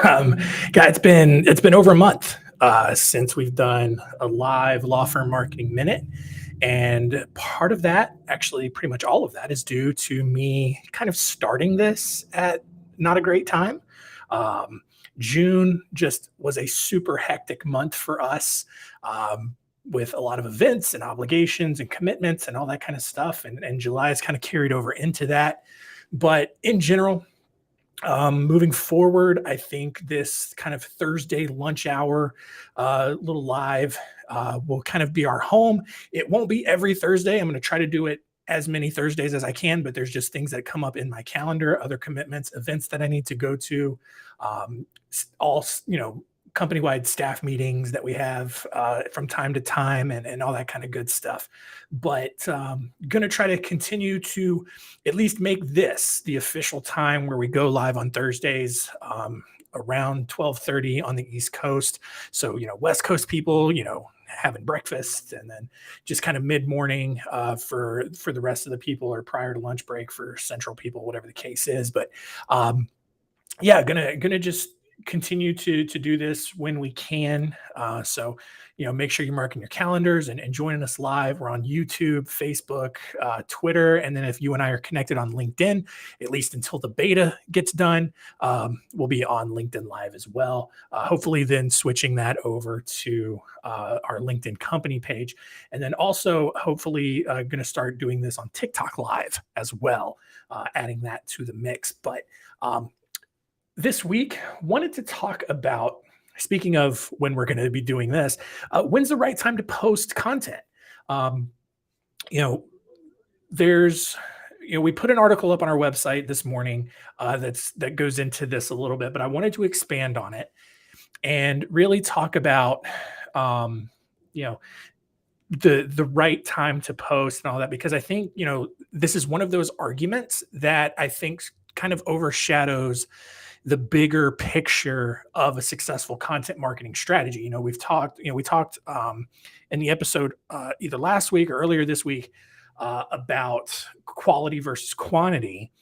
Um, yeah, it's been over a month since we've done a live law firm marketing minute, and part of that, actually, pretty much all of that, is due to me kind of starting this at not a great time. Um, June just was a super hectic month for us. With a lot of events and obligations and commitments and all that kind of stuff. And July is kind of carried over into that. But in general, moving forward, I think this kind of Thursday lunch hour, little live, will kind of be our home. It won't be every Thursday. I'm going to try to do it as many Thursdays as I can, but there's just things that come up in my calendar, other commitments, events that I need to go to, all company-wide staff meetings that we have from time to time, and all that kind of good stuff. But going to try to continue to at least make this the official time where we go live on Thursdays, around 12:30 on the East Coast. So, West Coast people, having breakfast, and then just kind of mid-morning for the rest of the people, or prior to lunch break for Central people, whatever the case is. But yeah, gonna just continue to do this when we can. So, make sure you're marking your calendars and joining us live. We're on YouTube, Facebook, Twitter, and then if you and I are connected on LinkedIn, at least until the beta gets done, we'll be on LinkedIn Live as well. Hopefully, then switching that over to our LinkedIn company page, and then also hopefully going to start doing this on TikTok Live as well, adding that to the mix. But this week, wanted to talk about, speaking of when we're going to be doing this, when's the right time to post content? Um, you know, there's, we put an article up on our website this morning that goes into this a little bit, but I wanted to expand on it and really talk about, you know, the right time to post and all that, because I think, this is one of those arguments that I think kind of overshadows the bigger picture of a successful content marketing strategy. We talked in the episode either last week or earlier this week about quality versus quantity,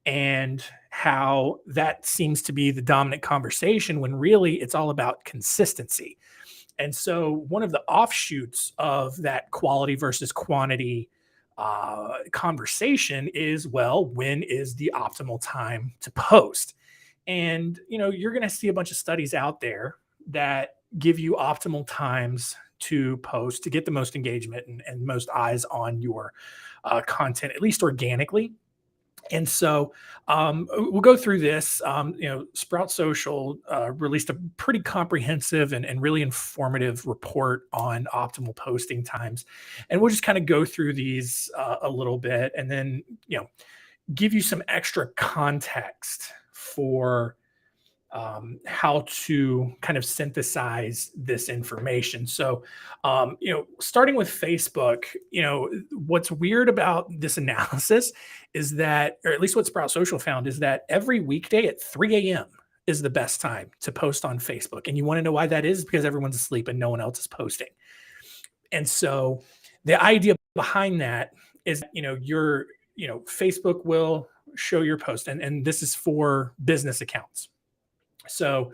and how that seems to be the dominant conversation when really it's all about consistency. And so one of the offshoots of that quality versus quantity conversation is, well, when is the optimal time to post? And, you're going to see a bunch of studies out there that give you optimal times to post to get the most engagement and most eyes on your content, at least organically. And so we'll go through this. Sprout Social released a pretty comprehensive and really informative report on optimal posting times. And we'll just kind of go through these a little bit, and then, give you some extra context for how to kind of synthesize this information. So, starting with Facebook, what's weird about this analysis is that, or at least what Sprout Social found, is that every weekday at 3 a.m. is the best time to post on Facebook. And you want to know why that is? Because everyone's asleep and no one else is posting. And so the idea behind that is, Facebook will show your post, and this is for business accounts. So,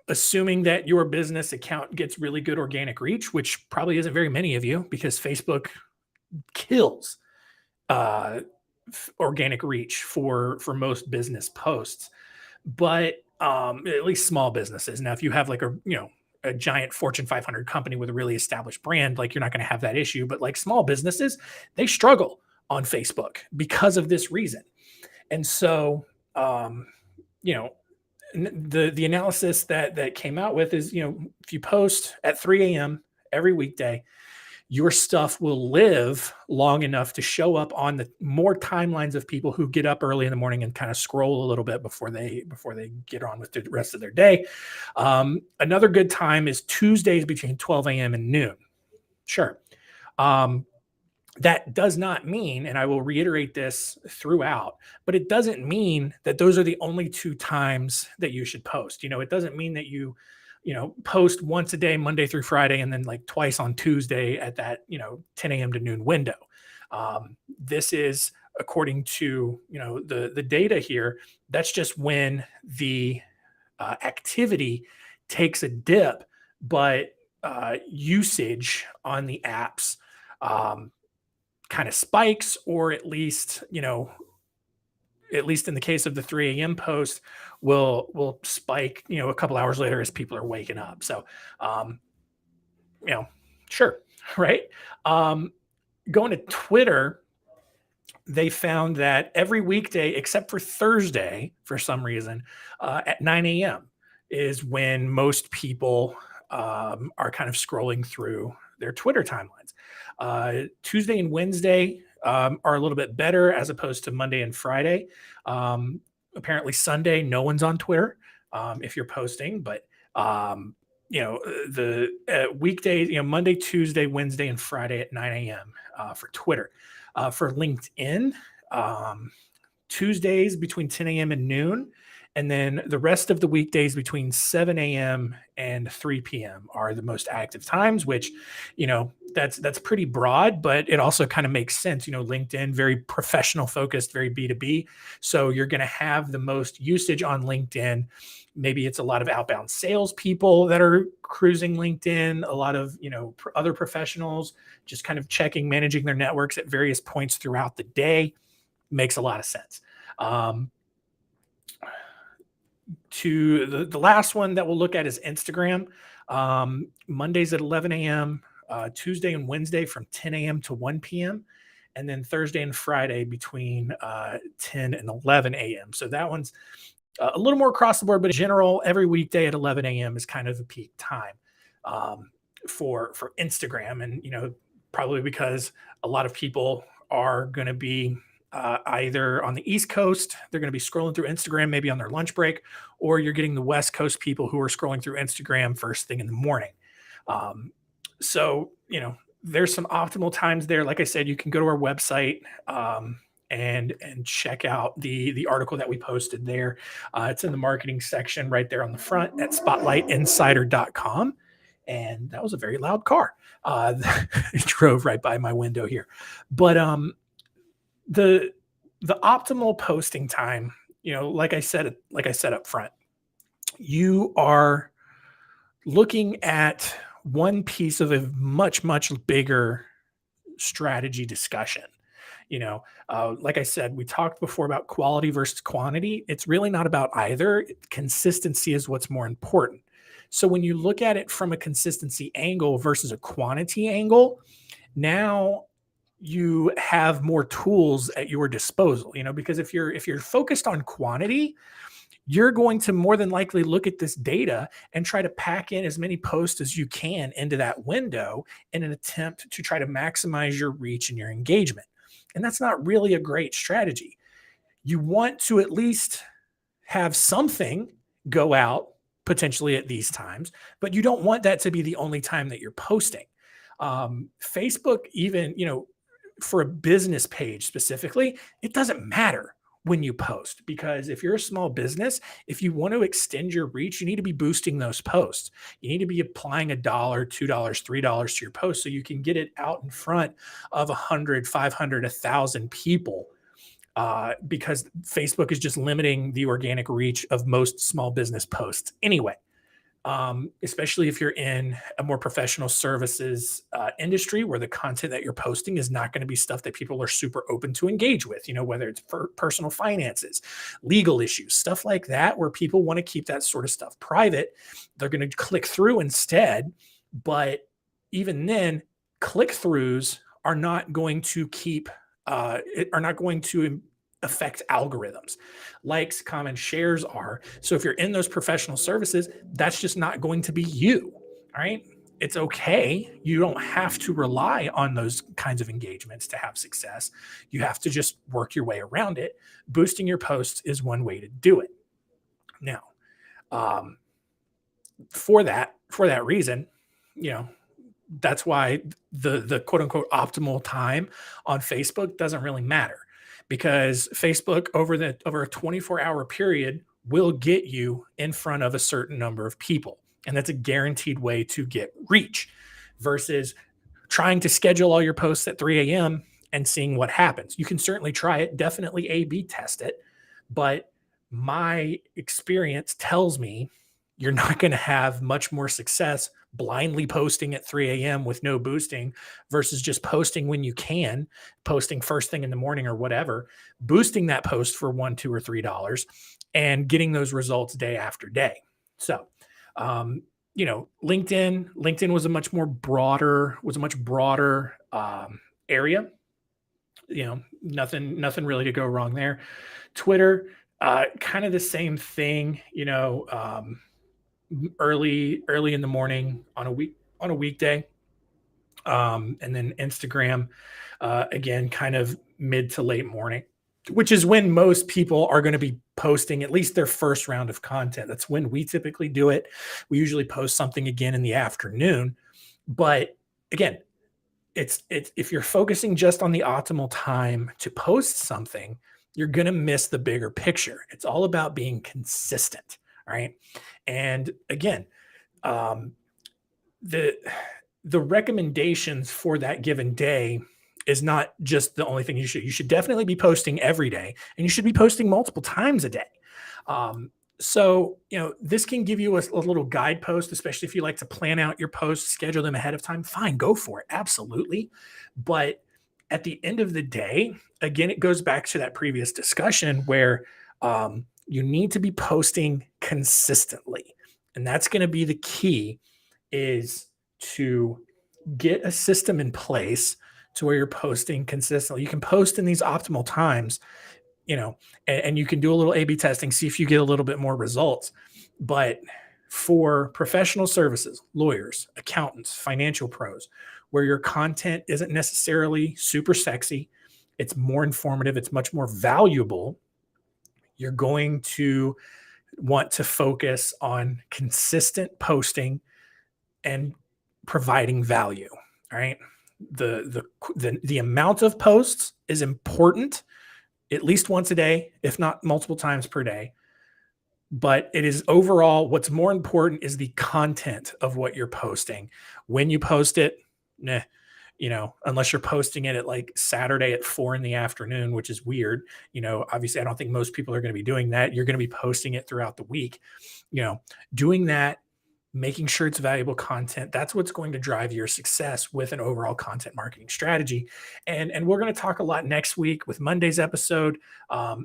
assuming that your business account gets really good organic reach, which probably isn't very many of you, because Facebook kills organic reach for most business posts, but at least small businesses. Now, if you have like a giant Fortune 500 company with a really established brand, like, you're not going to have that issue. But like small businesses, they struggle on Facebook because of this reason. And so, the analysis that came out with is, if you post at 3 a.m. every weekday, your stuff will live long enough to show up on the more timelines of people who get up early in the morning and kind of scroll a little bit before they get on with the rest of their day. Another good time is Tuesdays between 12 a.m. and noon. Sure. That does not mean, and I will reiterate this throughout, but it doesn't mean that those are the only two times that you should post. It doesn't mean that you post once a day, Monday through Friday, and then like twice on Tuesday at that, 10 a.m. to noon window. This is according to the data here, that's just when the activity takes a dip, but usage on the apps kind of spikes, or at least in the case of the 3 a.m. post, will spike, a couple hours later as people are waking up. So, um, you know, sure, right? Um, Going to Twitter, they found that every weekday except for Thursday, for some reason, at 9 a.m. is when most people are kind of scrolling through their Twitter timelines. Tuesday and Wednesday are a little bit better as opposed to Monday and Friday. Apparently, Sunday, no one's on Twitter if you're posting, but um, the weekdays, Monday, Tuesday, Wednesday, and Friday at 9 a.m. For Twitter. For LinkedIn, um, Tuesdays between 10 a.m. and noon, and then the rest of the weekdays between 7 a.m. and 3 p.m. are the most active times, which, that's pretty broad, but it also kind of makes sense. LinkedIn, very professional focused, very B2B. So you're going to have the most usage on LinkedIn. Maybe it's a lot of outbound salespeople that are cruising LinkedIn, a lot of, other professionals just kind of checking, managing their networks at various points throughout the day. Makes a lot of sense. To the last one that we'll look at is Instagram. Mondays at 11 a.m., Tuesday and Wednesday from 10 a.m. to 1 p.m., and then Thursday and Friday between 10 and 11 a.m. So that one's a little more across the board, but in general, every weekday at 11 a.m. is kind of the peak time for Instagram. And, probably because a lot of people are going to be either on the East Coast, they're going to be scrolling through Instagram, maybe on their lunch break, or you're getting the West Coast people who are scrolling through Instagram first thing in the morning. So, there's some optimal times there. Like I said, you can go to our website and check out the article that we posted there. It's in the marketing section right there on the front at spotlightinsider.com. And that was a very loud car. It drove right by my window here. But the optimal posting time, like I said up front, you are looking at one piece of a much, much bigger strategy discussion. Like I said, we talked before about quality versus quantity. It's really not about either. Consistency is what's more important. So when you look at it from a consistency angle versus a quantity angle, now you have more tools at your disposal, because if you're focused on quantity, you're going to more than likely look at this data and try to pack in as many posts as you can into that window in an attempt to try to maximize your reach and your engagement. And that's not really a great strategy. You want to at least have something go out potentially at these times, but you don't want that to be the only time that you're posting. Facebook, even, for a business page specifically, it doesn't matter when you post, because if you're a small business, if you want to extend your reach, you need to be boosting those posts. You need to be applying $1, $2, $3 to your post so you can get it out in front of 100, 500, 1,000 people. Because Facebook is just limiting the organic reach of most small business posts anyway. Especially if you're in a more professional services industry where the content that you're posting is not going to be stuff that people are super open to engage with, whether it's for personal finances, legal issues, stuff like that, where people want to keep that sort of stuff private. They're going to click through instead. But even then, click-throughs are not going to affect algorithms. Likes, comments, shares are. So if you're in those professional services, that's just not going to be you. All right. It's okay. You don't have to rely on those kinds of engagements to have success. You have to just work your way around it. Boosting your posts is one way to do it. Now, for that reason, that's why the quote unquote optimal time on Facebook doesn't really matter, because Facebook over a 24-hour period will get you in front of a certain number of people. And that's a guaranteed way to get reach, versus trying to schedule all your posts at 3 a.m. and seeing what happens. You can certainly try it, definitely A/B test it, but my experience tells me you're not going to have much more success blindly posting at 3 a.m. with no boosting versus just posting when you can, posting first thing in the morning or whatever, boosting that post for $1, $2, or $3 and getting those results day after day. So, LinkedIn was a much broader area. Nothing really to go wrong there. Twitter, kind of the same thing. Early in the morning on a weekday, and then Instagram, again, kind of mid to late morning, which is when most people are going to be posting at least their first round of content. That's when we typically do it. We usually post something again in the afternoon, but again, it's if you're focusing just on the optimal time to post something, you're going to miss the bigger picture. It's all about being consistent, right? And again, um, the the recommendations for that given day is not just the only thing you should definitely be posting every day, and you should be posting multiple times a day. Um, so, this can give you a little guidepost, especially if you like to plan out your posts, schedule them ahead of time. Fine, go for it. Absolutely. But at the end of the day, again, it goes back to that previous discussion where you need to be posting consistently. And that's going to be the key, is to get a system in place to where you're posting consistently. You can post in these optimal times, and you can do a little A/B testing, see if you get a little bit more results. But for professional services, lawyers, accountants, financial pros, where your content isn't necessarily super sexy, it's more informative, it's much more valuable, you're going to want to focus on consistent posting and providing value. All right. The amount of posts is important, at least once a day, if not multiple times per day. But it is overall, what's more important is the content of what you're posting. When you post it, unless you're posting it at like Saturday at 4 in the afternoon, which is weird. Obviously, I don't think most people are going to be doing that. You're going to be posting it throughout the week. Doing that, making sure it's valuable content, that's what's going to drive your success with an overall content marketing strategy. And we're going to talk a lot next week with Monday's episode,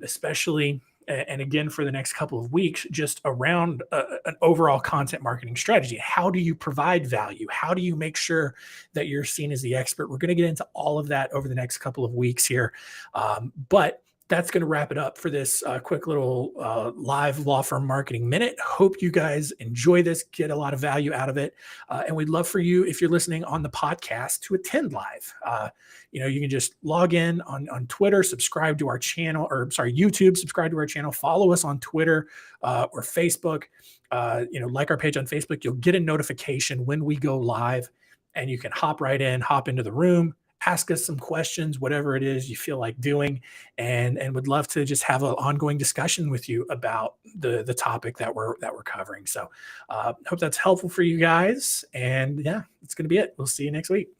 especially, and again for the next couple of weeks, just around an overall content marketing strategy. How do you provide value? How do you make sure that you're seen as the expert? We're going to get into all of that over the next couple of weeks here. But that's going to wrap it up for this quick little live law firm marketing minute. Hope you guys enjoy this, get a lot of value out of it. And we'd love for you, if you're listening on the podcast, to attend live. You can just log in on Twitter, subscribe to our channel, or sorry, YouTube, subscribe to our channel, follow us on Twitter or Facebook. Like our page on Facebook, you'll get a notification when we go live, and you can hop into the room, ask us some questions, whatever it is you feel like doing, and would love to just have an ongoing discussion with you about the topic that we're covering. So hope that's helpful for you guys. And yeah, that's going to be it. We'll see you next week.